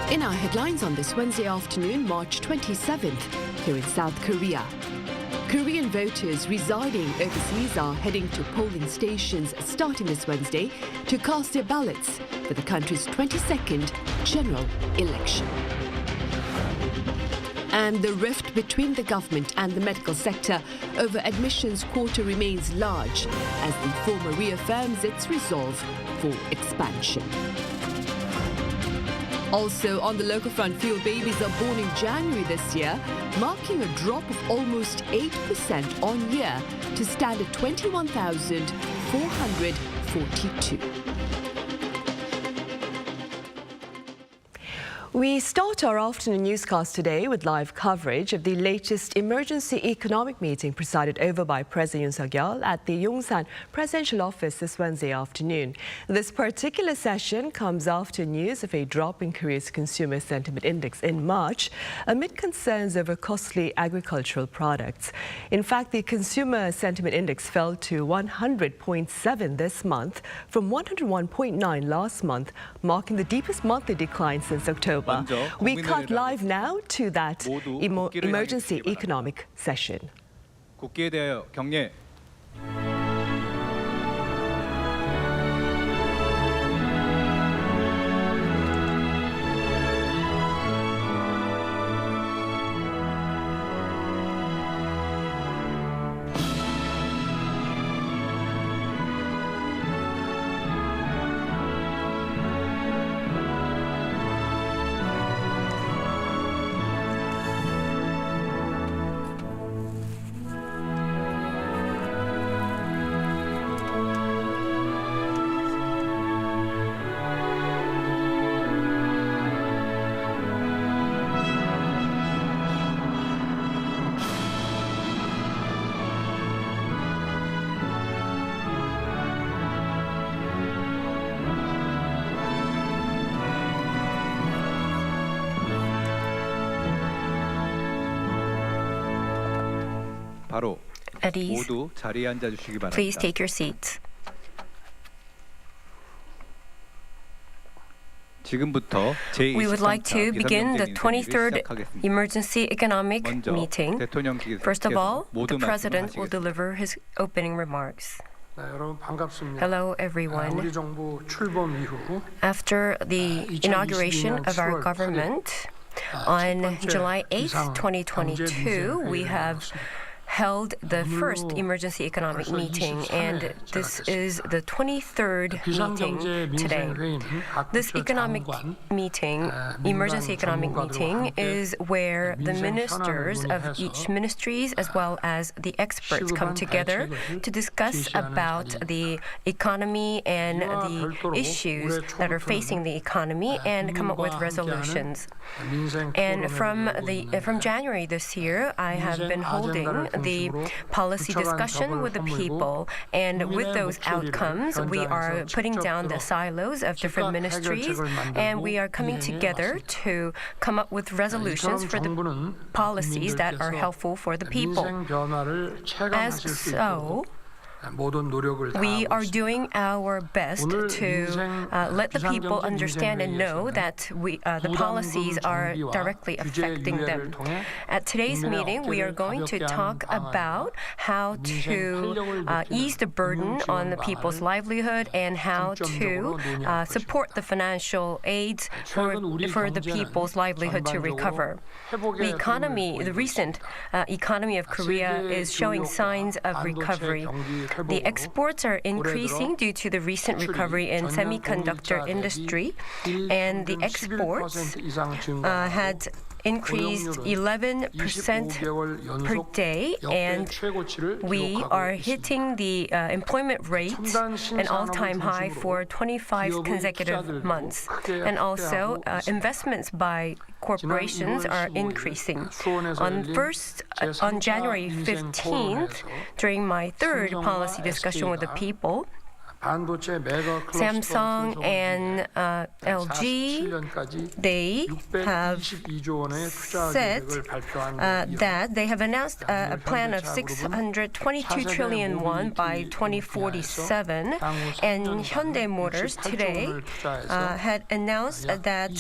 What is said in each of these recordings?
In our headlines on this Wednesday afternoon, March 27th, here in South Korea. Korean voters residing overseas are heading to polling stations starting this Wednesday to cast their ballots for the country's 22nd general election. And the rift between the government and the medical sector over admissions quota remains large as the former reaffirms its resolve for expansion. Also, on the local front, fewer babies are born in January this year, marking a drop of almost 8% on year to stand at 21,442. We start our afternoon newscast today with live coverage of the latest emergency economic meeting presided over by President Yoon Suk-yeol at the Yongsan Presidential Office this Wednesday afternoon. This particular session comes after news of a drop in Korea's Consumer Sentiment Index in March amid concerns over costly agricultural products. In fact, the Consumer Sentiment Index fell to 100.7 this month from 101.9 last month, marking the deepest monthly decline since October. We cut live now to that emergency economic session. 국기에 대하여 경례. At ease. Please take your seats. We would like to begin the 23rd Emergency Economic Meeting. First of all, the President will deliver his opening remarks. Hello, everyone. After the inauguration of our government on July 8, 2022, we have held the first emergency economic meeting, and this is the 23rd meeting today. This emergency economic meeting, is where the ministers of each ministries as well as the experts come together to discuss about the economy and the issues that are facing the economy and come up with resolutions. And from January this year, I have been holding the policy discussion with the people, and with those outcomes, we are putting down the silos of different ministries, and we are coming together to come up with resolutions for the policies that are helpful for the people. As so, we are doing our best to let the people understand and know that the policies are directly affecting them. At today's meeting, we are going to talk about how to ease the burden on the people's livelihood and how to support the financial aids for the people's livelihood to recover. The recent economy of Korea is showing signs of recovery. The exports are increasing due to the recent recovery in semiconductor industry, and the exports had increased 11% per day, and we are hitting the employment rate an all-time high for 25 consecutive months. And also, investments by corporations are increasing. On January 15th, during my third policy discussion with the people, Samsung and LG, they have said that they have announced a plan of 622 trillion won by 2047, and Hyundai Motors today had announced that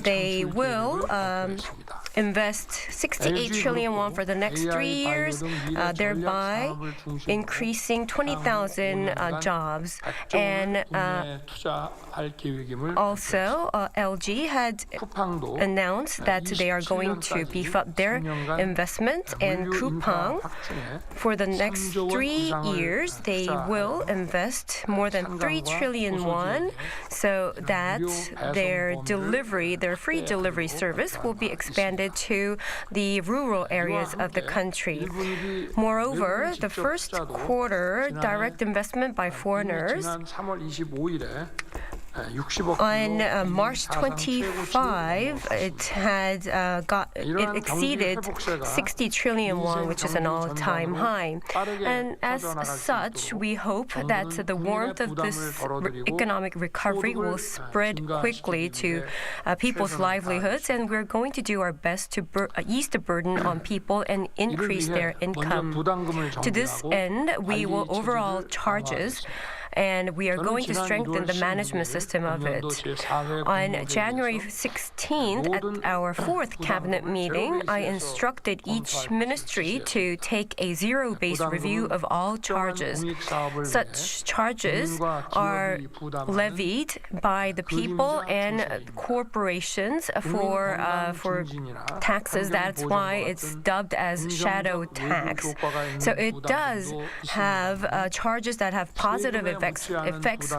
they will invest 68 trillion won for the next 3 years, thereby increasing 20,000 jobs. And also, LG had announced that they are going to beef up their investment, and Coupang, for the next 3 years, they will invest more than 3 trillion won so that their free delivery service will be expanded to the rural areas of the country. Moreover, the first quarter direct investment by foreigners on March 25, it exceeded 60 trillion won, which is an all-time high. And as such, we hope that the warmth of this economic recovery will spread quickly to people's livelihoods, and we're going to do our best to ease the burden on people and increase their income. To this end, we will overhaul charges, and we are going to strengthen the management system of it. On January 16th, at our fourth cabinet meeting, I instructed each ministry to take a zero-based review of all charges. Such charges are levied by the people and corporations for taxes. That's why it's dubbed as shadow tax. So it does have charges that have positive effects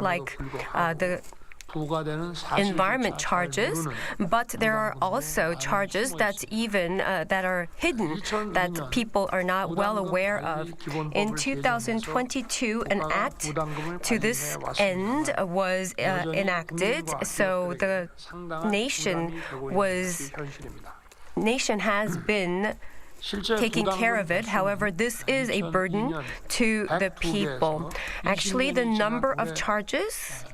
like the environment charges, but there are also charges that are hidden, that people are not well aware of. In 2022, an act to this end was enacted, so the nation has been taking care of it. However, this is a burden to the people. Actually, the number of charges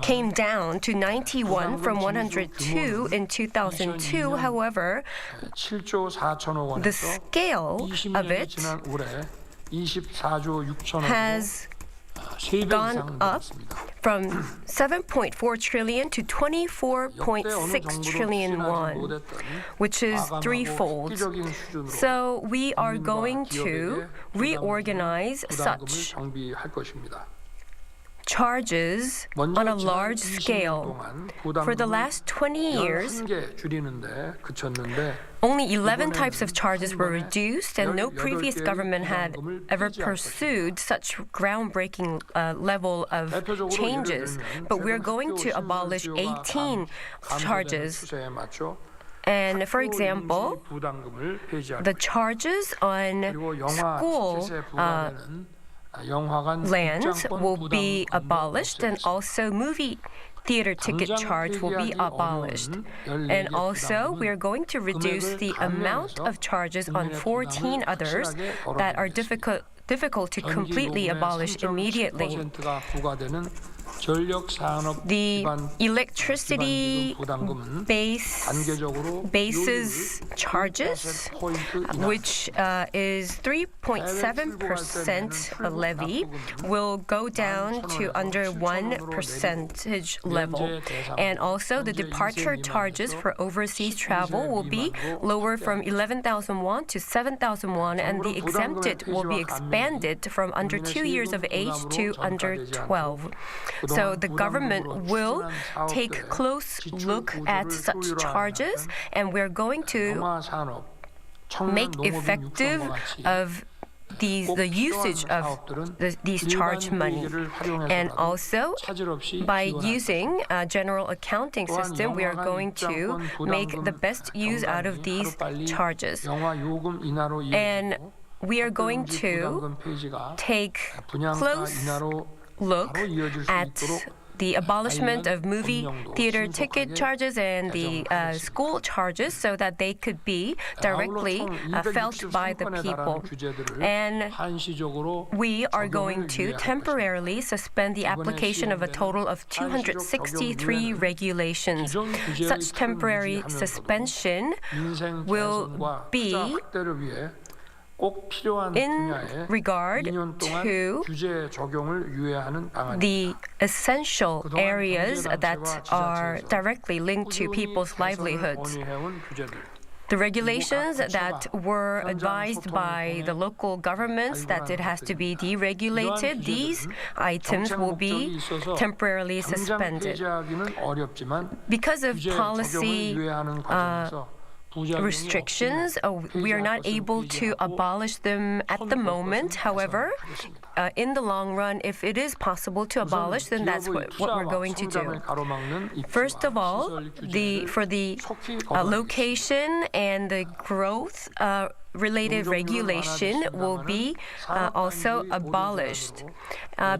came down to 91 from 102 in 2002. However, the scale of it has gone up from 7.4 trillion to 24.6 trillion won, which is threefold. So we are going to reorganize such charges on a large scale. For the last 20 years, only 11 types of charges were reduced, and no previous government had ever pursued such groundbreaking level of changes. But we're going to abolish 18 charges. And for example, the charges on school lands will be abolished, and also movie theater ticket charge will be abolished. And also, we are going to reduce the amount of charges on 14 others that are difficult to completely abolish immediately. The electricity basis charges, which is 3.7% levy, will go down to under 1% level. And also, the departure charges for overseas travel will be lower from 11,000 won to 7,000 won, and the exempted will be expanded from under 2 years of age to under 12. So the government will take a close look at such charges, and we're going to make effective of the usage of these charge money. And also, by using a general accounting system, we are going to make the best use out of these charges. And we are going to take close look at the abolishment of movie theater ticket charges and the school charges so that they could be directly felt by the people. And we are going to temporarily suspend the application of a total of 263 regulations. Such temporary suspension will be in regard to the essential areas that are directly linked to people's livelihoods. The regulations that were advised by the local governments that it has to be deregulated, these items will be temporarily suspended. Because of policy restrictions, we are not able to abolish them at the moment. However, in the long run, if it is possible to abolish, then that's what we're going to do. First of all, for the location and the growth related regulation will be also abolished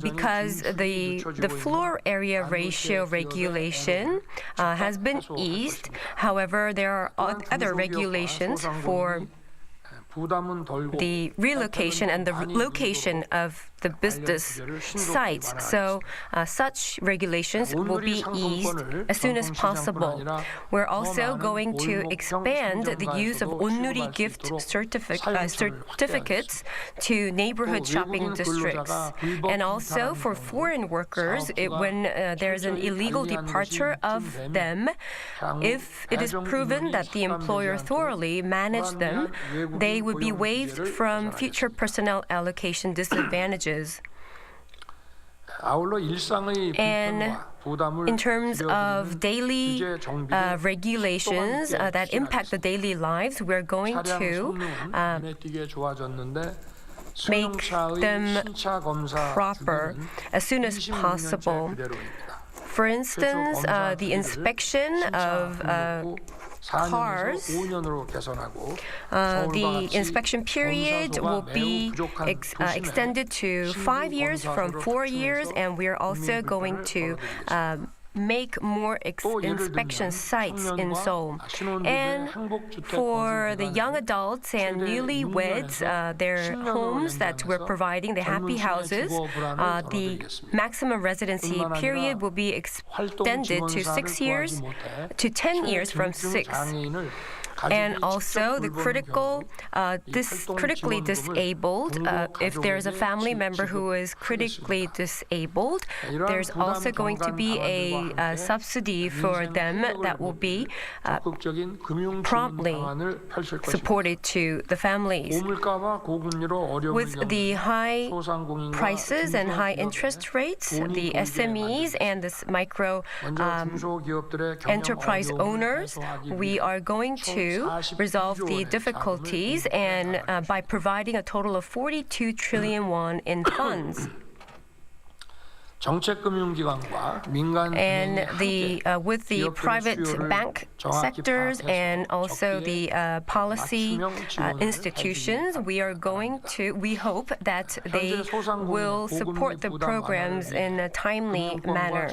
because the floor area ratio regulation has been eased. However, there are other regulations for the relocation and the location of the business sites. So such regulations will be eased as soon as possible. We're also going to expand the use of onnuri gift certificates to neighborhood shopping districts. And also for foreign workers, when there's an illegal departure of them, if it is proven that the employer thoroughly managed them, they would be waived from future personnel allocation disadvantages. And in terms of daily regulations that impact the daily lives, we're going to make them proper as soon as possible. For instance, the inspection of cars, the inspection period will be extended to 5 years from 4 years, and we are also going to make more inspection sites in Seoul. And for the young adults and newlyweds, their homes that we're providing, the happy houses, the maximum residency period will be extended to 6 years to 10 years from 6. And also the critically disabled, if there's a family member who is critically disabled, there's also going to be a subsidy for them that will be promptly supported to the families. With the high prices and high interest rates, the SMEs and the micro enterprise owners, we are going to resolve the difficulties and by providing a total of 42 trillion won in funds. And with the private bank sectors and also the policy institutions, we hope that they will support the programs in a timely manner.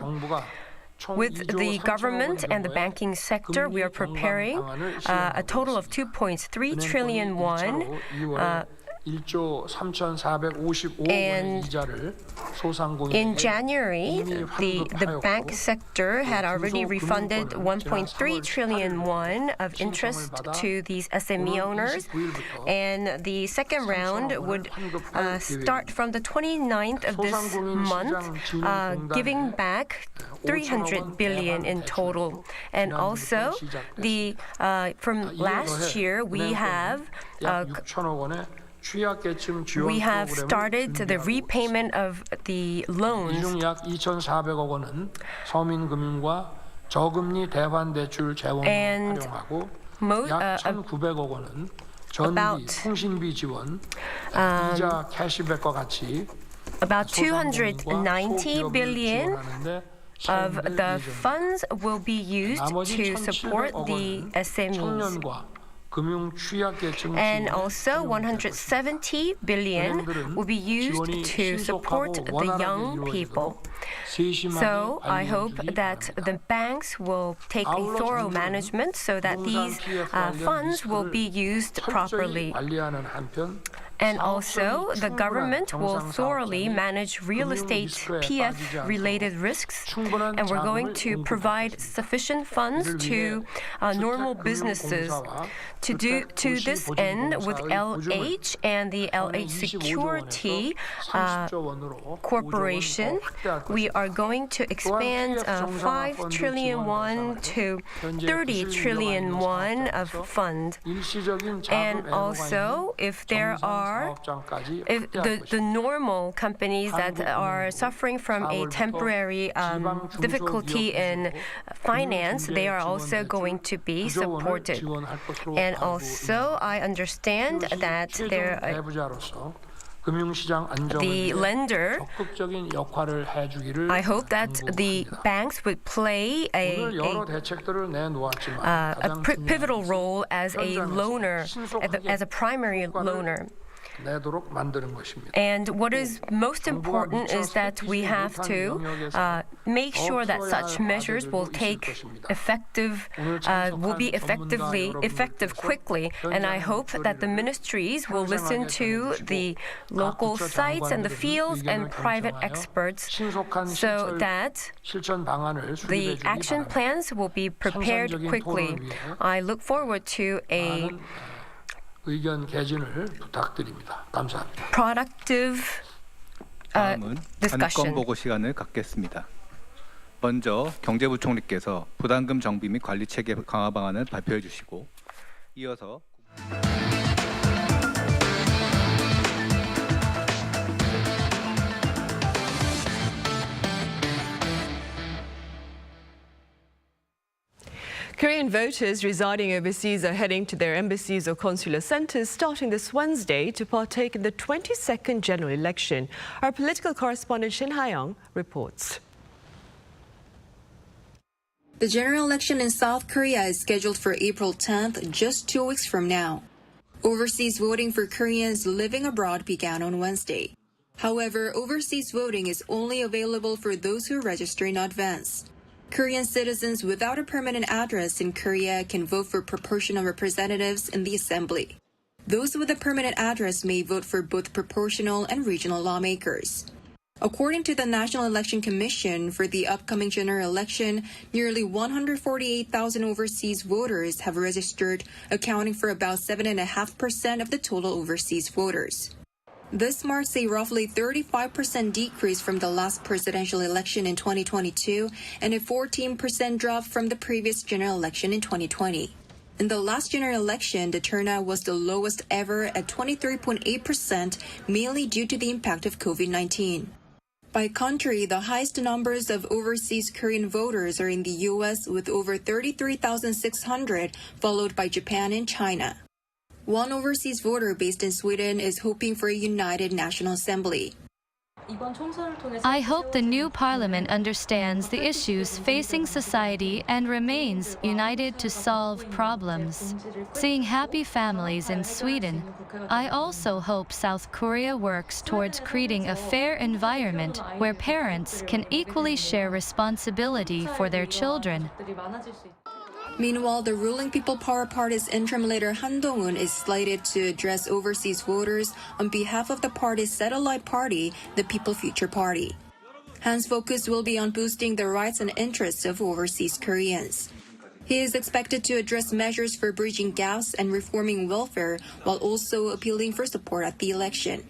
With the government and the banking sector, we are preparing a total of 2.3 trillion won. And in January, the bank sector had already refunded 1.3 trillion won of interest to these SME owners. And the second round would start from the 29th of this month, giving back 300 billion in total. And also, from last year, we have started the repayment of the loans. And about 290 billion of the funds will be used to support the SMEs. And also 170 billion will be used to support the young people. So I hope that the banks will take a thorough management so that these funds will be used properly. And also, the government will thoroughly manage real estate PF-related risks, and we're going to provide sufficient funds to normal businesses. To this end, with LH and the LH Security Corporation, we are going to expand 5 trillion won to 30 trillion won of fund. And also, if there are if the normal companies that are suffering from a temporary difficulty in finance, they are also going to be supported. And also, I understand that the lender, I hope that the banks would play a pivotal role as a loaner, as a primary loaner. And what is most important is that we have to make sure that such measures will be effective quickly. And I hope that the ministries will listen to the local sites and the fields and private experts so that the action plans will be prepared quickly. I look forward to a productive discussion. 안건 보고 시간을 갖겠습니다. 먼저 경제부총리께서 부담금 정비 및 관리 체계 강화 방안을 발표해 주시고 이어서 Korean voters residing overseas are heading to their embassies or consular centers starting this Wednesday to partake in the 22nd general election. Our political correspondent Shin Ha-young reports. The general election in South Korea is scheduled for April 10th, just 2 weeks from now. Overseas voting for Koreans living abroad began on Wednesday. However, overseas voting is only available for those who register in advance. Korean citizens without a permanent address in Korea can vote for proportional representatives in the assembly. Those with a permanent address may vote for both proportional and regional lawmakers. According to the National Election Commission, for the upcoming general election, nearly 148,000 overseas voters have registered, accounting for about 7.5% of the total overseas voters. This marks a roughly 35% decrease from the last presidential election in 2022 and a 14% drop from the previous general election in 2020. In the last general election, the turnout was the lowest ever at 23.8%, mainly due to the impact of COVID-19. By country, the highest numbers of overseas Korean voters are in the U.S. with over 33,600, followed by Japan and China. One overseas voter based in Sweden is hoping for a united National Assembly. I hope the new parliament understands the issues facing society and remains united to solve problems. Seeing happy families in Sweden, I also hope South Korea works towards creating a fair environment where parents can equally share responsibility for their children. Meanwhile, the ruling People Power Party's interim leader Han Dong-un is slated to address overseas voters on behalf of the party's satellite party, the People Future Party. Han's focus will be on boosting the rights and interests of overseas Koreans. He is expected to address measures for bridging gaps and reforming welfare, while also appealing for support at the election.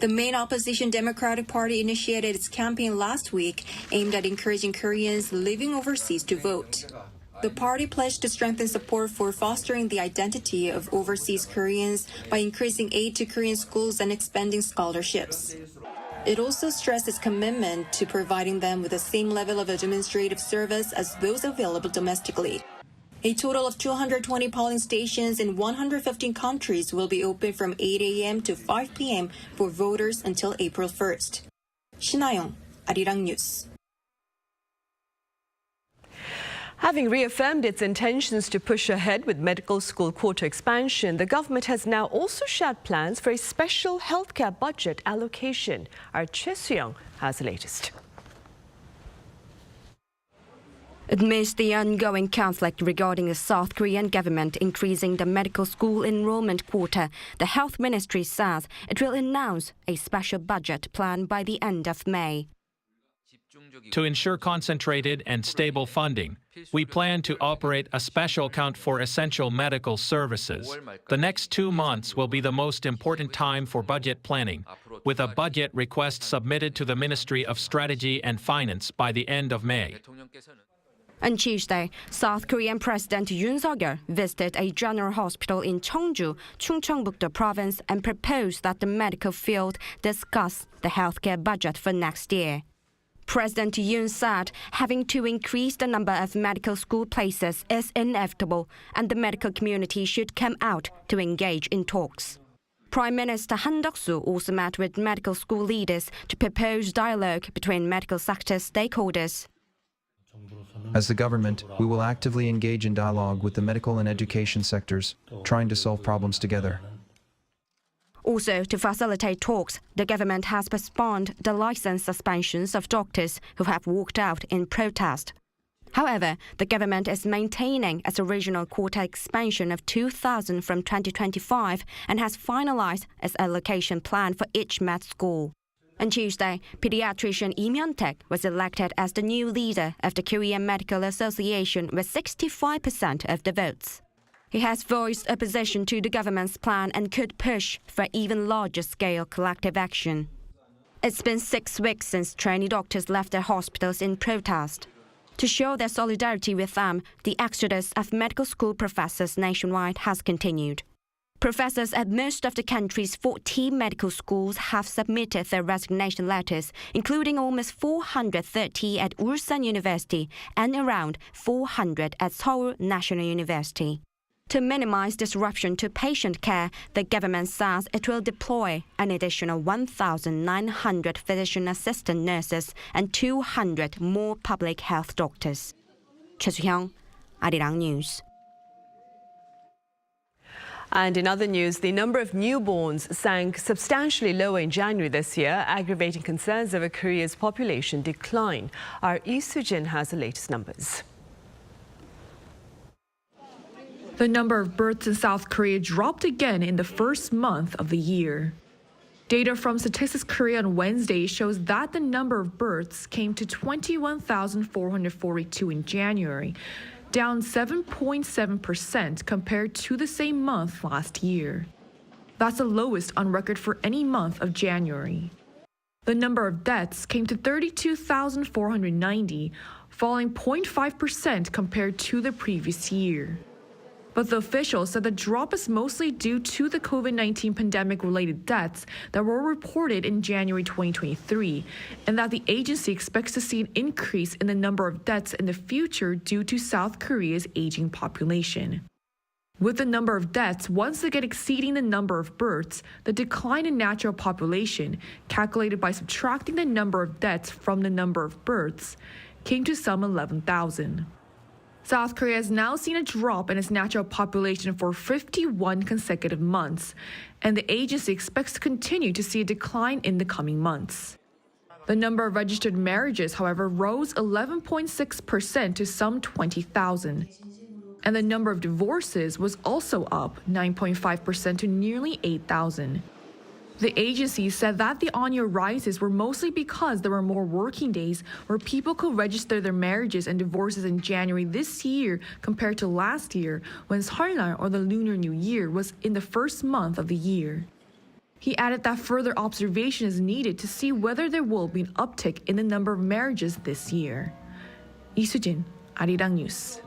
The main opposition Democratic Party initiated its campaign last week, aimed at encouraging Koreans living overseas to vote. The party pledged to strengthen support for fostering the identity of overseas Koreans by increasing aid to Korean schools and expanding scholarships. It also stressed its commitment to providing them with the same level of administrative service as those available domestically. A total of 220 polling stations in 115 countries will be open from 8 a.m. to 5 p.m. for voters until April 1st. Shin Ha-young, Arirang News. Having reaffirmed its intentions to push ahead with medical school quota expansion, the government has now also shared plans for a special healthcare budget allocation. Our Choi Soo-young has the latest. Amidst the ongoing conflict regarding the South Korean government increasing the medical school enrollment quota, the Health Ministry says it will announce a special budget plan by the end of May. To ensure concentrated and stable funding, we plan to operate a special account for essential medical services. The next 2 months will be the most important time for budget planning, with a budget request submitted to the Ministry of Strategy and Finance by the end of May. On Tuesday, South Korean President Yoon visited a general hospital in Cheongju, Chungcheongbuk-do province, and proposed that the medical field discuss the healthcare budget for next year. President Yoon said having to increase the number of medical school places is inevitable, and the medical community should come out to engage in talks. Prime Minister Han Duck-soo also met with medical school leaders to propose dialogue between medical sector stakeholders. As the government, we will actively engage in dialogue with the medical and education sectors, trying to solve problems together. Also, to facilitate talks, the government has postponed the license suspensions of doctors who have walked out in protest. However, the government is maintaining its original quota expansion of 2,000 from 2025 and has finalized its allocation plan for each med school. On Tuesday, pediatrician Lee Myung-taek was elected as the new leader of the Korean Medical Association with 65% of the votes. He has voiced opposition to the government's plan and could push for even larger-scale collective action. It's been 6 weeks since trainee doctors left their hospitals in protest. To show their solidarity with them, the exodus of medical school professors nationwide has continued. Professors at most of the country's 14 medical schools have submitted their resignation letters, including almost 430 at Ulsan University and around 400 at Seoul National University. To minimize disruption to patient care, the government says it will deploy an additional 1,900 physician assistant nurses and 200 more public health doctors. Choi Soo-young, Arirang News. And in other news, the number of newborns sank substantially lower in January this year, aggravating concerns over Korea's population decline. Our Lee Soo-jin has the latest numbers. The number of births in South Korea dropped again in the first month of the year. Data from Statistics Korea on Wednesday shows that the number of births came to 21,442 in January, down 7.7% compared to the same month last year. That's the lowest on record for any month of January. The number of deaths came to 32,490, falling 0.5% compared to the previous year. But the officials said the drop is mostly due to the COVID-19 pandemic-related deaths that were reported in January 2023, and that the agency expects to see an increase in the number of deaths in the future due to South Korea's aging population. With the number of deaths once again exceeding the number of births, the decline in natural population, calculated by subtracting the number of deaths from the number of births, came to some 11,000. South Korea has now seen a drop in its natural population for 51 consecutive months, and the agency expects to continue to see a decline in the coming months. The number of registered marriages, however, rose 11.6% to some 20,000, and the number of divorces was also up 9.5% to nearly 8,000. The agency said that the on-year rises were mostly because there were more working days where people could register their marriages and divorces in January this year compared to last year, when Seollal, or the Lunar New Year, was in the first month of the year. He added that further observation is needed to see whether there will be an uptick in the number of marriages this year. Lee Soo-jin, Arirang News.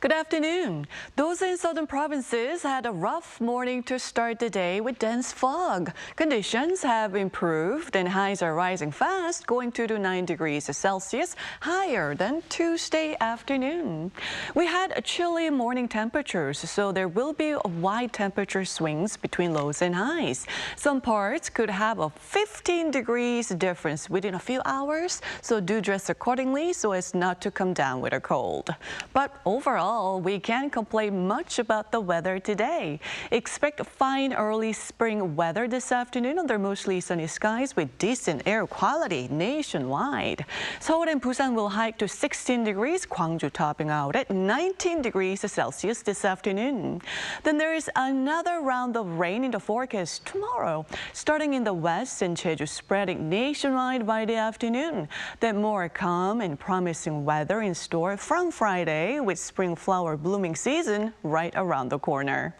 Good afternoon. Those in southern provinces had a rough morning to start the day with dense fog. Conditions have improved and highs are rising fast, going 2 to 9 degrees Celsius, higher than Tuesday afternoon. We had chilly morning temperatures, so there will be wide temperature swings between lows and highs. Some parts could have a 15 degrees difference within a few hours, so do dress accordingly so as not to come down with a cold. But overall, we can't complain much about the weather today. Expect fine early spring weather this afternoon under mostly sunny skies with decent air quality nationwide. Seoul and Busan will hike to 16 degrees, Gwangju topping out at 19 degrees Celsius this afternoon. Then there is another round of rain in the forecast tomorrow, starting in the west and Jeju spreading nationwide by the afternoon. Then more calm and promising weather in store from Friday with spring flower blooming season right around the corner.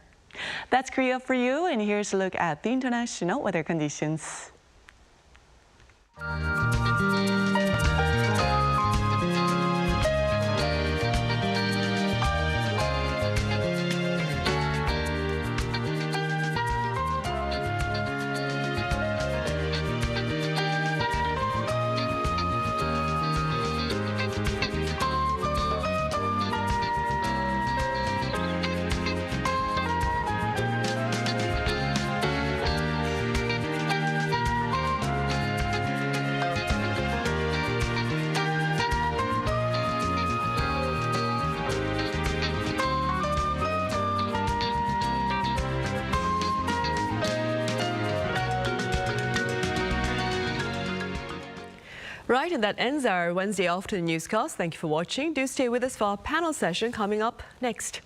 That's Korea for you, and here's a look at the international weather conditions. Right, and that ends our Wednesday afternoon newscast. Thank you for watching. Do stay with us for our panel session coming up next.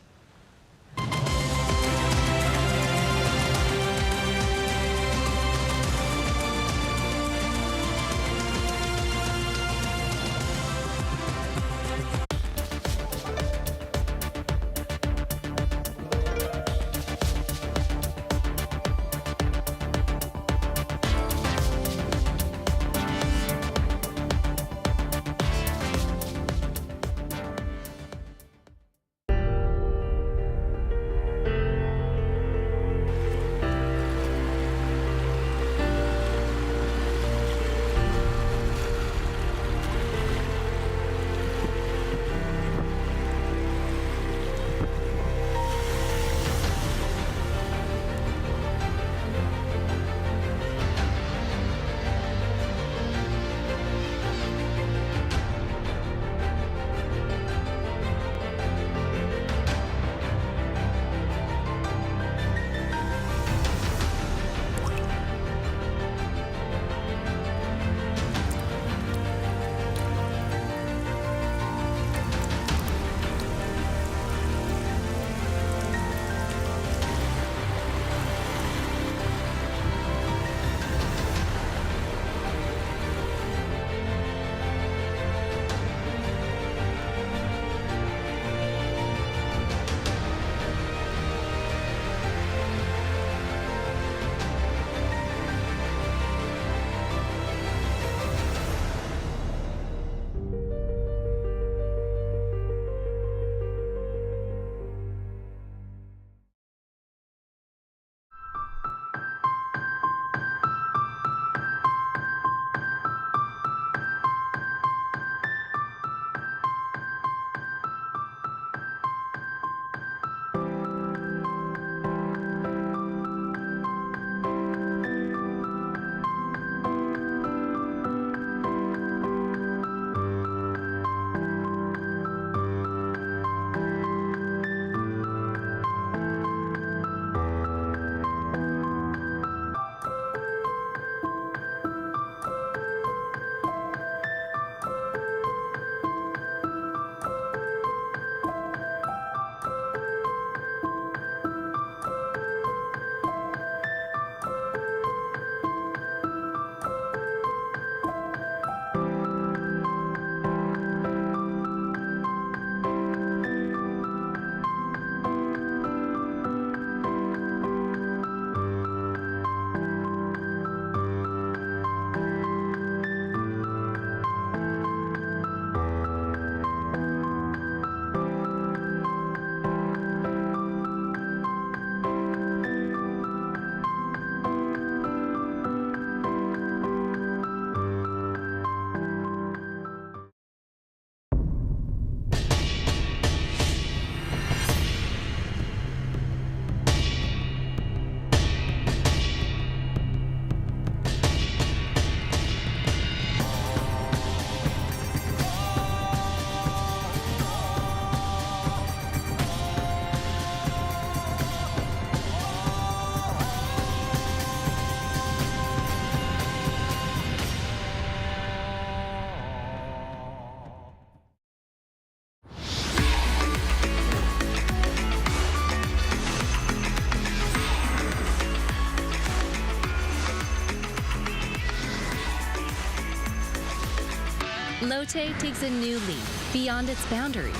Lotte takes a new leap beyond its boundaries.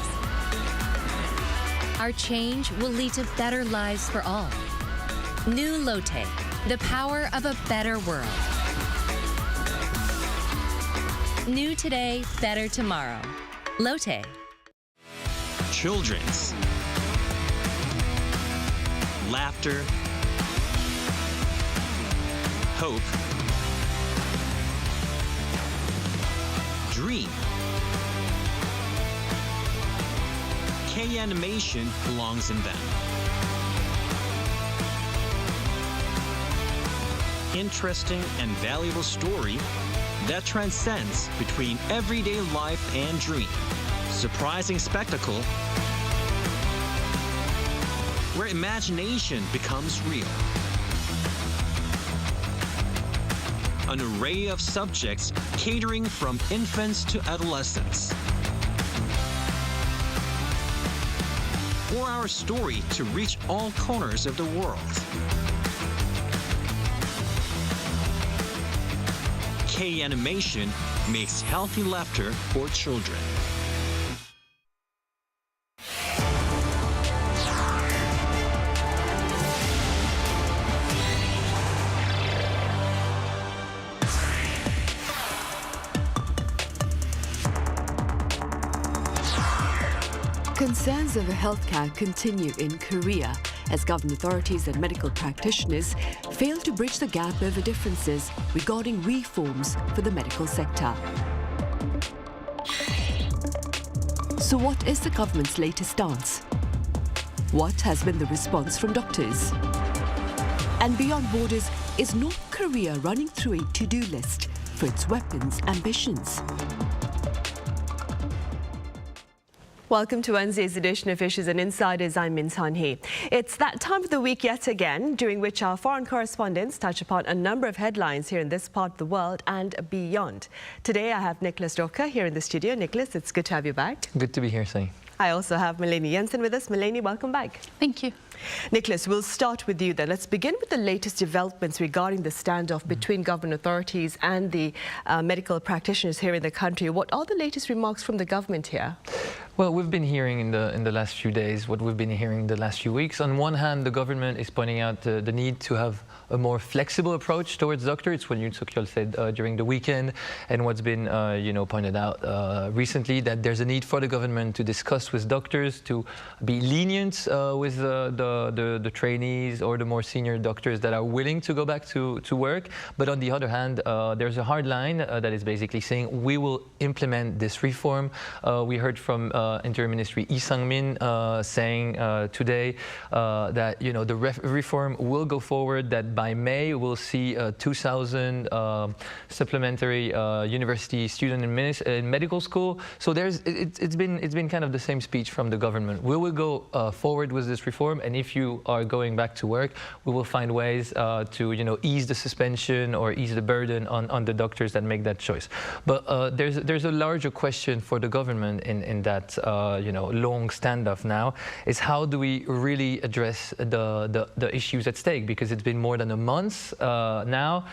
Our change will lead to better lives for all. New Lotte, the power of a better world. New today, better tomorrow. Lotte. Children's laughter, hope, dream. K-animation belongs in them. Interesting and valuable story that transcends between everyday life and dream. Surprising spectacle where imagination becomes real. An array of subjects catering from infants to adolescents. For our story to reach all corners of the world. K-animation makes healthy laughter for children. Concerns over healthcare continue in Korea as government authorities and medical practitioners fail to bridge the gap over differences regarding reforms for the medical sector. So what is the government's latest stance? What has been the response from doctors? And beyond borders, is North Korea running through a to-do list for its weapons ambitions? Welcome to Wednesday's edition of Issues and Insiders. I'm Min San-hee. It's that time of the week yet again, during which our foreign correspondents touch upon a number of headlines here in this part of the world and beyond. Today I have Nicholas Docker here in the studio. Nicholas, it's good to have you back. Good to be here, Sai. I also have Melanie Jensen with us. Melanie, welcome back. Thank you. Nicholas, we'll start with you then. Let's begin with the latest developments regarding the standoff between government authorities and the medical practitioners here in the country. What are the latest remarks from the government here? Well, we've been hearing in the last few days what we've been hearing the last few weeks. On one hand, the government is pointing out the need to have a more flexible approach towards doctors. It's what Yoon said during the weekend, and what's been pointed out recently, that there's a need for the government to discuss with doctors, to be lenient with the trainees or the more senior doctors that are willing to go back to work. But on the other hand, there's a hard line that is basically saying we will implement this reform. We heard from Interim Ministry Lee Sang-min saying today that the reform will go forward, that by May we'll see 2,000 supplementary university students in medical school. So it's been kind of the same speech from the government. We will go forward with this reform, and if you are going back to work, we will find ways to ease the suspension or ease the burden on the doctors that make that choice. But there's a larger question for the government in that long standoff now, is how do we really address the issues at stake, because it's been more than a month now,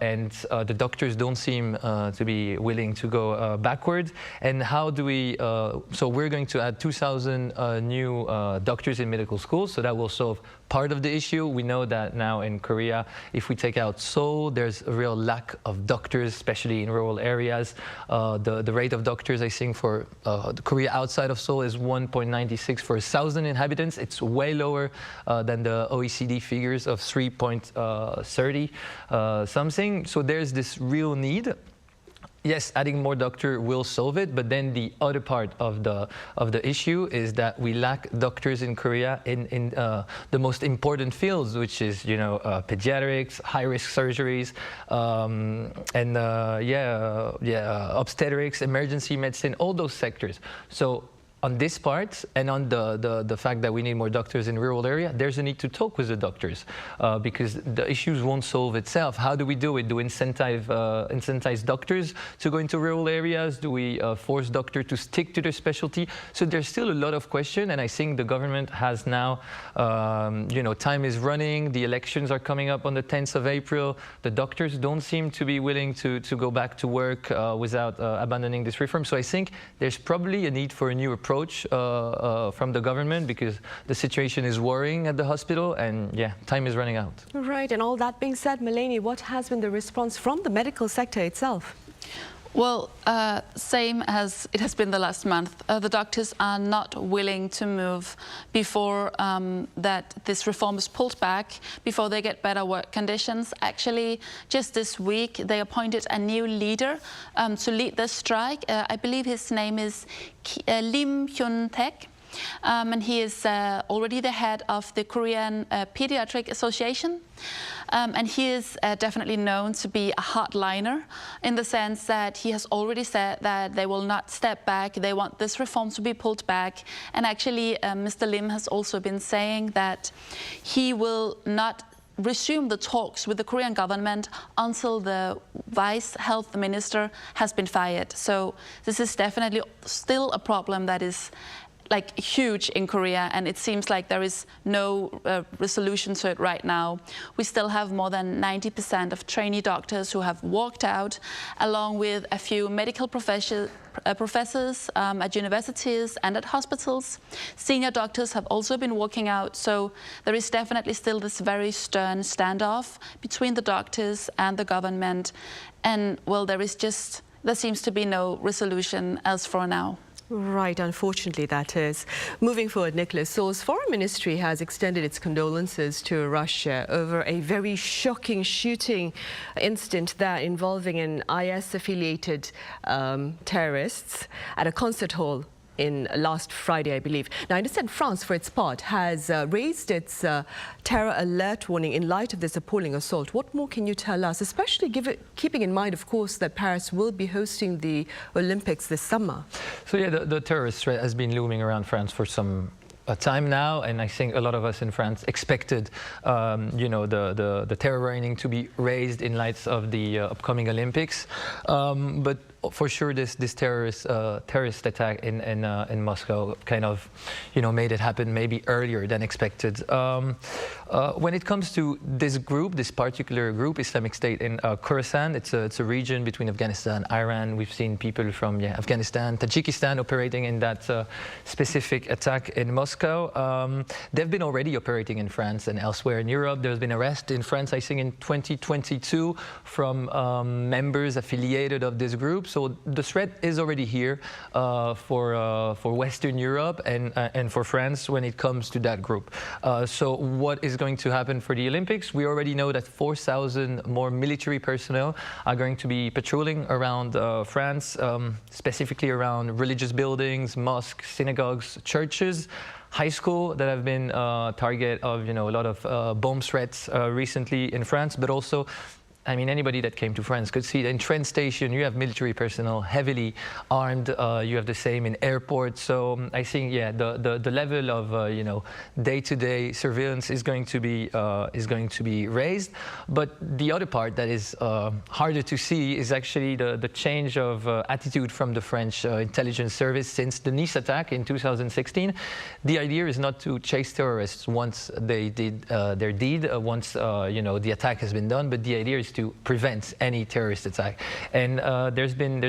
and the doctors don't seem to be willing to go backwards. And how do we, so we're going to add 2,000 new doctors in medical schools, so that will solve part of the issue. We know that now in Korea, if we take out Seoul, there's a real lack of doctors, especially in rural areas. The rate of doctors, I think, for Korea outside of Seoul is 1.96 for 1,000 inhabitants. It's way lower than the OECD figures of 3.30 something. So there's this real need. Yes, adding more doctors will solve it, but then the other part of the issue is that we lack doctors in Korea in the most important fields, which is pediatrics, high-risk surgeries, and obstetrics, emergency medicine, all those sectors. So on this part and on the fact that we need more doctors in rural area, there's a need to talk with the doctors because the issues won't solve itself. How do we do it? Do we incentivize doctors to go into rural areas? Do we force doctors to stick to their specialty? So there's still a lot of questions, and I think the government has now, time is running, the elections are coming up on the 10th of April. The doctors don't seem to be willing to go back to work without abandoning this reform. So I think there's probably a need for a new approach from the government because the situation is worrying at the hospital and yeah, time is running out. Right, and all that being said, Melanie, what has been the response from the medical sector itself? Well, same as it has been the last month. The doctors are not willing to move before that this reform is pulled back, before they get better work conditions. Actually, just this week, they appointed a new leader to lead the strike. I believe his name is Lim Hyun-taek. And he is already the head of the Korean Pediatric Association. And he is definitely known to be a hardliner in the sense that he has already said that they will not step back. They want this reform to be pulled back. And actually, Mr. Lim has also been saying that he will not resume the talks with the Korean government until the vice health minister has been fired. So this is definitely still a problem that is huge in Korea, and it seems like there is no resolution to it right now. We still have more than 90% of trainee doctors who have walked out, along with a few medical professors at universities and at hospitals. Senior doctors have also been walking out, so there is definitely still this very stern standoff between the doctors and the government. And well, there seems to be no resolution as for now. Right, unfortunately that is. Moving forward, Nicholas, Seoul's foreign ministry has extended its condolences to Russia over a very shocking shooting incident that involving an IS-affiliated terrorists at a concert hall in last Friday, I believe. Now, I understand France, for its part, has raised its terror alert warning in light of this appalling assault. What more can you tell us, especially keeping in mind, of course, that Paris will be hosting the Olympics this summer? So yeah, the terrorist threat has been looming around France for some time now, and I think a lot of us in France expected, the terror warning to be raised in light of the upcoming Olympics. But for sure, this terrorist attack in Moscow kind of, made it happen maybe earlier than expected. When it comes to this particular group, Islamic State in Khorasan, it's a region between Afghanistan, Iran. We've seen people from Afghanistan, Tajikistan operating in that specific attack in Moscow. They've been already operating in France and elsewhere in Europe. There's been arrest in France, I think, in 2022 from members affiliated of this group. So the threat is already here for Western Europe and for France when it comes to that group. So what is going to happen for the Olympics? We already know that 4,000 more military personnel are going to be patrolling around France, specifically around religious buildings, mosques, synagogues, churches, high school that have been target of a lot of bomb threats recently in France, but also anybody that came to France could see that in train station you have military personnel heavily armed. You have the same in airports. So I think the level of day-to-day surveillance is going to be raised. But the other part that is harder to see is actually the change of attitude from the French intelligence service since the Nice attack in 2016. The idea is not to chase terrorists once they did their deed, once the attack has been done, but the idea is to prevent any terrorist attack. And there's been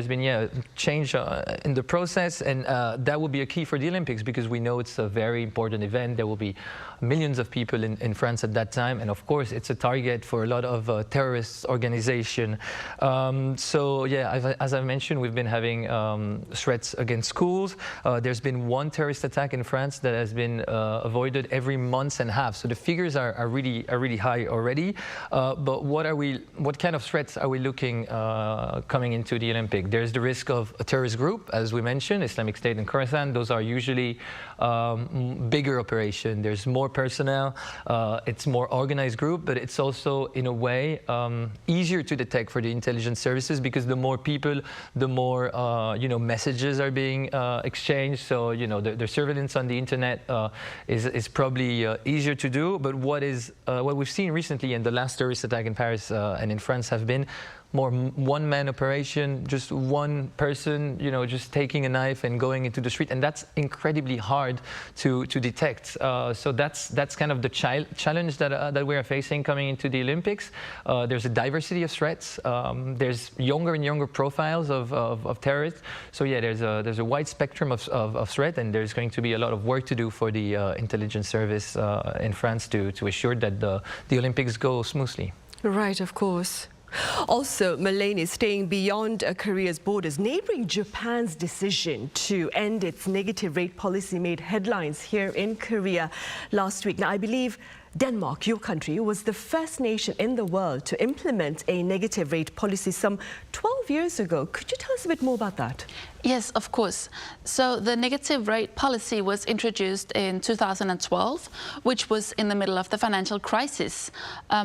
change in the process, and that will be a key for the Olympics because we know it's a very important event. There will be millions of people in France at that time, and of course it's a target for a lot of terrorist organizations. So yeah, as I mentioned, we've been having threats against schools. There's been one terrorist attack in France that has been avoided every month and a half. So the figures are really high already. But what are we what kind of threats are we looking coming into the Olympic? There's the risk of a terrorist group, as we mentioned, Islamic State and Khorasan. Those are usually bigger operation. There's more personnel. It's more organized group, but it's also, in a way, easier to detect for the intelligence services because the more people, the more messages are being exchanged. So the surveillance on the internet is probably easier to do. But what we've seen recently in the last terrorist attack in Paris and in France have been more one-man operation, just one person, just taking a knife and going into the street, and that's incredibly hard to detect. So that's kind of the challenge that we are facing coming into the Olympics. There's a diversity of threats. There's younger and younger profiles of terrorists. So yeah, there's a wide spectrum of threat, and there's going to be a lot of work to do for the intelligence service in France to assure that the Olympics go smoothly. Right, of course. Also, Melanie, staying beyond Korea's borders, neighboring Japan's decision to end its negative rate policy made headlines here in Korea last week. Now, I believe Denmark, your country, was the first nation in the world to implement a negative rate policy some 12 years ago. Could you tell us a bit more about that? Yes, of course. So the negative rate policy was introduced in 2012, which was in the middle of the financial crisis,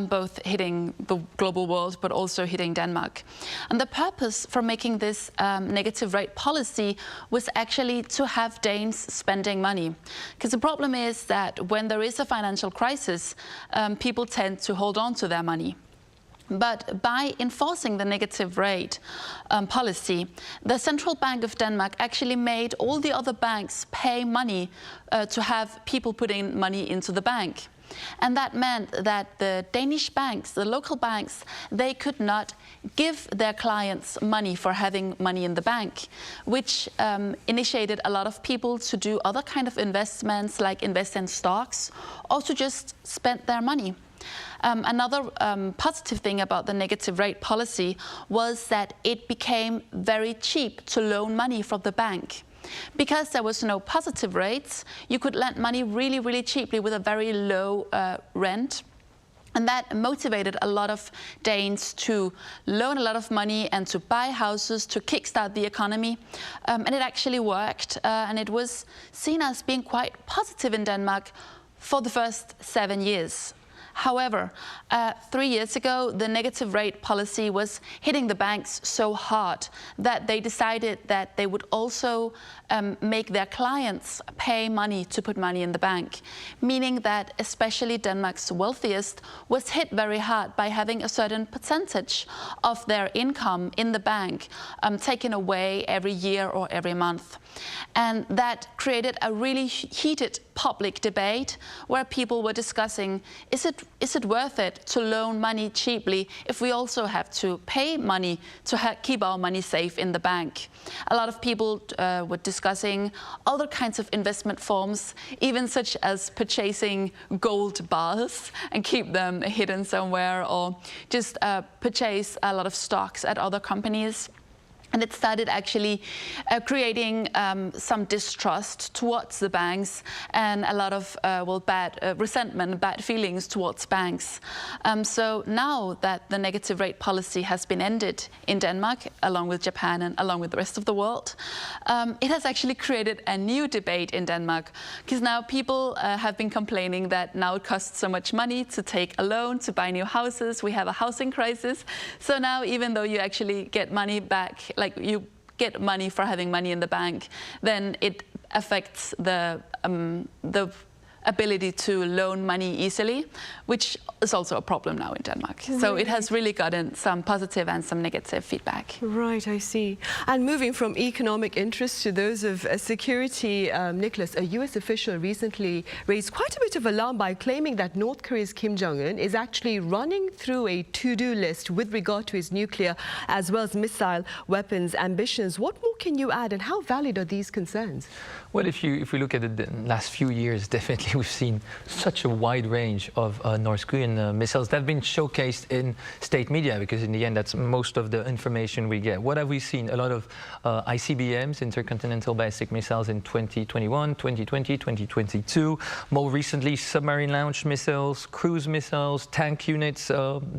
both hitting the global world, but also hitting Denmark. And the purpose for making this negative rate policy was actually to have Danes spending money. Because the problem is that when there is a financial crisis, people tend to hold on to their money. But by enforcing the negative rate policy, the Central Bank of Denmark actually made all the other banks pay money to have people putting money into the bank. And that meant that the Danish banks, the local banks, they could not give their clients money for having money in the bank, which initiated a lot of people to do other kind of investments, like invest in stocks, or to just spend their money. Another positive thing about the negative rate policy was that it became very cheap to loan money from the bank. Because there was no positive rates, you could lend money really, really cheaply with a very low rent. And that motivated a lot of Danes to loan a lot of money and to buy houses to kickstart the economy. And it actually worked. And it was seen as being quite positive in Denmark for the first 7 years. However, 3 years ago, the negative rate policy was hitting the banks so hard that they decided that they would also make their clients pay money to put money in the bank, meaning that especially Denmark's wealthiest was hit very hard by having a certain percentage of their income in the bank taken away every year or every month. And that created a really heated public debate where people were discussing, is it worth it to loan money cheaply if we also have to pay money to keep our money safe in the bank? A lot of people were discussing other kinds of investment forms, even such as purchasing gold bars and keep them hidden somewhere, or just purchase a lot of stocks at other companies. And it started actually creating some distrust towards the banks and a lot of bad resentment, bad feelings towards banks. So now that the negative rate policy has been ended in Denmark, along with Japan and along with the rest of the world, it has actually created a new debate in Denmark, because now people have been complaining that now it costs so much money to take a loan to buy new houses. We have a housing crisis. So now, even though you actually get money back, like you get money for having money in the bank, then it affects the ability to loan money easily, which is also a problem now in Denmark. Right. So it has really gotten some positive and some negative feedback. Right, I see. And moving from economic interests to those of security, Nicholas, a US official recently raised quite a bit of alarm by claiming that North Korea's Kim Jong-un is actually running through a to-do list with regard to his nuclear as well as missile weapons ambitions. What more can you add, and how valid are these concerns? Well, if we look at the last few years, definitely recently we've seen such a wide range of North Korean missiles that have been showcased in state media, because in the end that's most of the information we get. What have we seen? A lot of ICBMs, intercontinental ballistic missiles, in 2021, 2020, 2022. More recently, submarine launched missiles, cruise missiles, tank units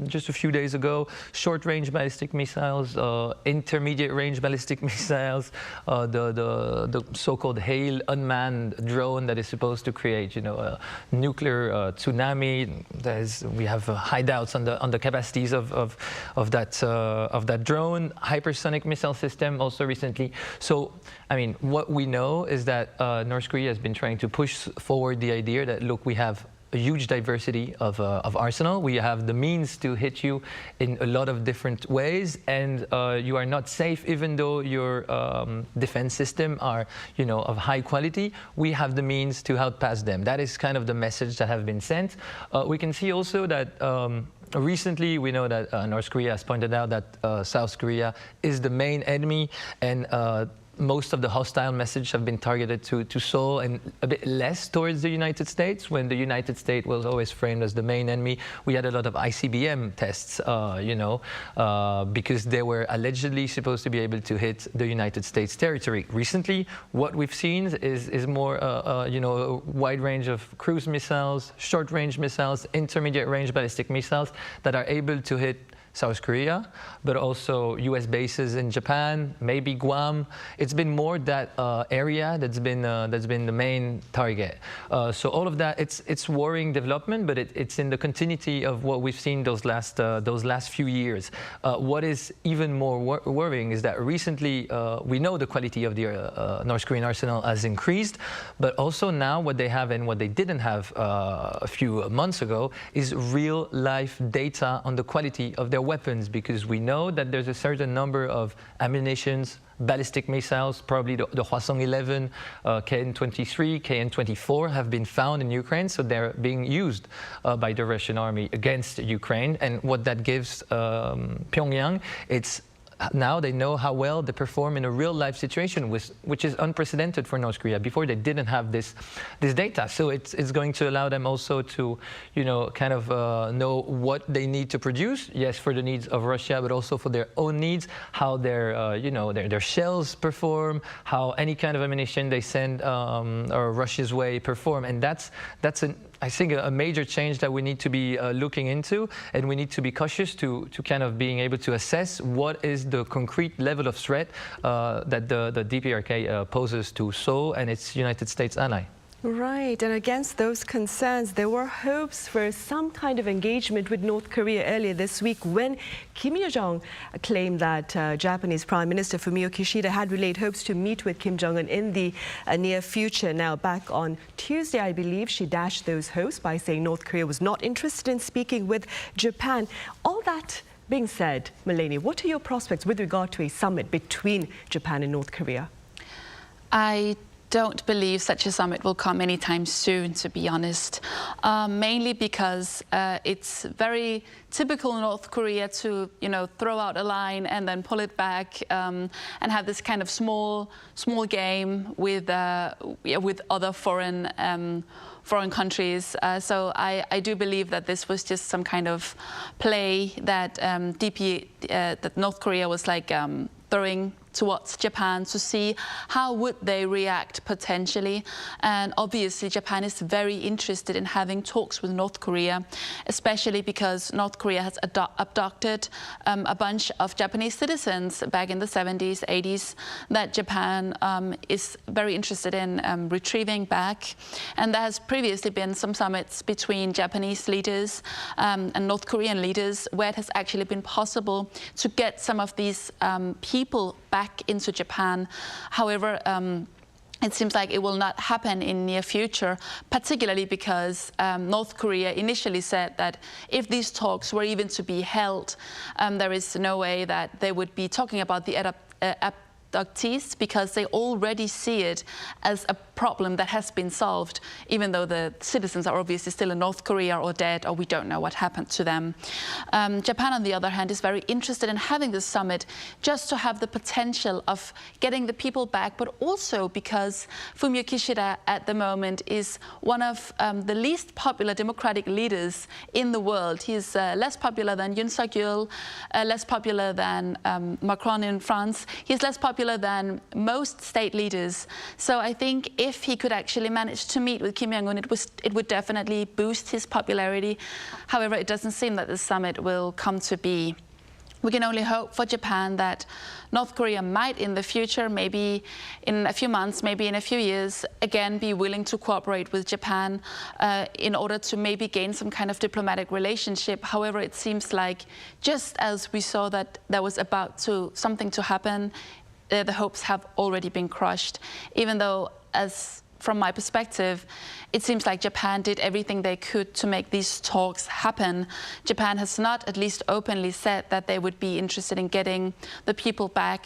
just a few days ago, short-range ballistic missiles, intermediate-range ballistic missiles, the so-called HAIL unmanned drone that is supposed to create, a nuclear tsunami. We have high doubts on the capacities of that drone. Hypersonic missile system also recently. So, I mean, what we know is that North Korea has been trying to push forward the idea that, look, we have a huge diversity of arsenal. We have the means to hit you in a lot of different ways, and you are not safe even though your defense system are, of high quality. We have the means to outpass them. That is kind of the message that have been sent. We can see also that recently we know that North Korea has pointed out that South Korea is the main enemy, and most of the hostile message have been targeted to Seoul and a bit less towards the United States, when the United States was always framed as the main enemy. We had a lot of ICBM tests, because they were allegedly supposed to be able to hit the United States territory. Recently, what we've seen is more, a wide range of cruise missiles, short-range missiles, intermediate-range ballistic missiles that are able to hit South Korea, but also U.S. bases in Japan, maybe Guam. It's been more that area that's been the main target. So all of that, it's worrying development, but it's in the continuity of what we've seen those last few years. What is even more worrying is that recently we know the quality of the North Korean arsenal has increased, but also now what they have and what they didn't have a few months ago is real life data on the quality of their weapons, because we know that there's a certain number of ammunitions, ballistic missiles, probably the Hwasong-11, KN-23, KN-24 have been found in Ukraine, so they're being used by the Russian army against Ukraine. And what that gives Pyongyang, it's now they know how well they perform in a real-life situation, which is unprecedented for North Korea. Before, they didn't have this data, so it's going to allow them also to, kind of know what they need to produce. Yes, for the needs of Russia, but also for their own needs, how their shells perform, how any kind of ammunition they send or Russia's way perform, and that's I think a major change that we need to be looking into, and we need to be cautious to kind of being able to assess what is the concrete level of threat that the DPRK poses to Seoul and its United States ally. Right, and against those concerns, there were hopes for some kind of engagement with North Korea earlier this week when Kim Yo-jong claimed that Japanese Prime Minister Fumio Kishida had relayed hopes to meet with Kim Jong-un in the near future. Now, back on Tuesday, I believe, she dashed those hopes by saying North Korea was not interested in speaking with Japan. All that being said, Melanie, what are your prospects with regard to a summit between Japan and North Korea? I don't believe such a summit will come anytime soon, to be honest, mainly because it's very typical North Korea to, throw out a line and then pull it back and have this kind of small game with other foreign countries. So I do believe that this was just some kind of play that that North Korea was like throwing towards Japan to see how would they react potentially. And obviously Japan is very interested in having talks with North Korea, especially because North Korea has abducted a bunch of Japanese citizens back in the 70s, 80s that Japan is very interested in retrieving back. And there has previously been some summits between Japanese leaders and North Korean leaders where it has actually been possible to get some of these people back into Japan. However, it seems like it will not happen in near future, particularly because North Korea initially said that if these talks were even to be held, there is no way that they would be talking about the abductees, because they already see it as a problem that has been solved, even though the citizens are obviously still in North Korea or dead, or we don't know what happened to them. Japan, on the other hand, is very interested in having this summit just to have the potential of getting the people back, but also because Fumio Kishida at the moment is one of the least popular democratic leaders in the world. He's less popular than Yoon Suk-yeol, less popular than Macron in France. He's less popular than most state leaders. So I think if he could actually manage to meet with Kim Jong-un, it would definitely boost his popularity. However, it doesn't seem that the summit will come to be. We can only hope for Japan that North Korea might in the future, maybe in a few months, maybe in a few years, again be willing to cooperate with Japan in order to maybe gain some kind of diplomatic relationship. However, it seems like just as we saw that there was something to happen, the hopes have already been crushed, even though, from my perspective, it seems like Japan did everything they could to make these talks happen. Japan has not, at least openly, said that they would be interested in getting the people back.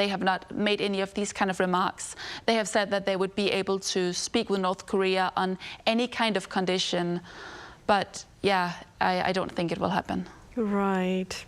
They have not made any of these kind of remarks. They have said that they would be able to speak with North Korea on any kind of condition. But yeah, I don't think it will happen. Right.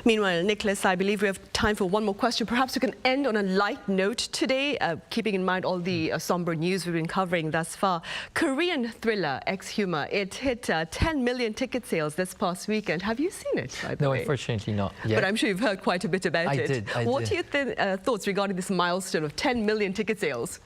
Meanwhile, Nicholas, I believe we have time for one more question. Perhaps we can end on a light note today, keeping in mind all the somber news we've been covering thus far. Korean thriller Ex-Humor, it hit 10 million ticket sales this past weekend. Have you seen it, by the No, way? unfortunately not yet. But I'm sure you've heard quite a bit about it. What are your thoughts regarding this milestone of 10 million ticket sales?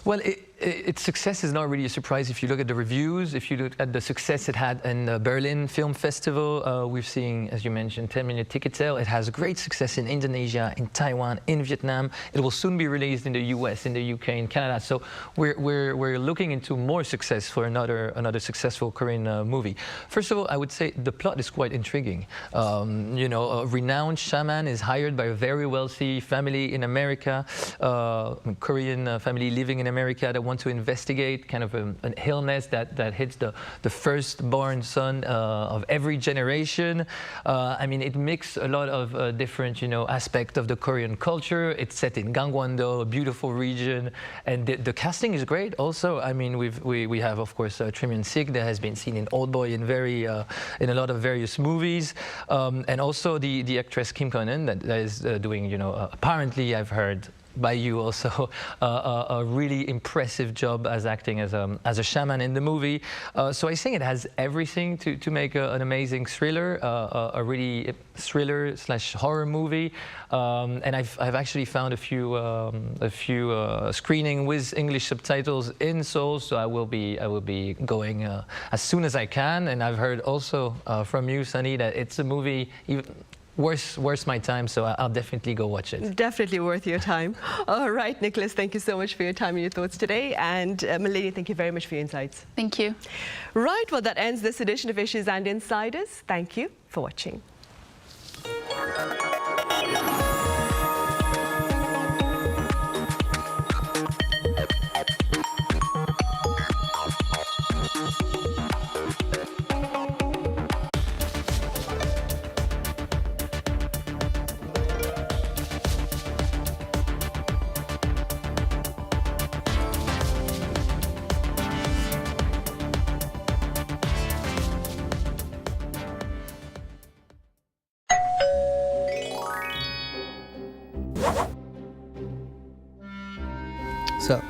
Well, its success is not really a surprise if you look at the reviews, if you look at the success it had in the Berlin Film Festival. We've seen, as you mentioned, 10 million ticket sale. It has great success in Indonesia, in Taiwan, in Vietnam. It will soon be released in the US, in the UK, in Canada. So we're looking into more success for another successful Korean movie. First of all, I would say the plot is quite intriguing. You know, a renowned shaman is hired by a very wealthy family in America, Korean family living in America that want to investigate kind of an illness that hits the firstborn son of every generation. I mean, it mixes a lot of different, you know, aspects of the Korean culture. It's set in Gangwon-do, a beautiful region, and the casting is great. Also, I mean, we have of course Trim Yun-sik that has been seen in Oldboy in a lot of various movies, and also the actress Kim Kwon-eun that is doing, you know, apparently I've heard by you also a really impressive job as acting as a shaman in the movie. So I think it has everything to make an amazing thriller, a really thriller / horror movie. And I've actually found a few screening with English subtitles in Seoul, so I will be going as soon as I can. And I've heard also from you, Sunny, that it's a movie worth my time, so I'll definitely go watch it. Definitely worth your time. All right, Nicholas, thank you so much for your time and your thoughts today. And Melanie, thank you very much for your insights. Thank you. Right, well, that ends this edition of Issues and Insiders. Thank you for watching. So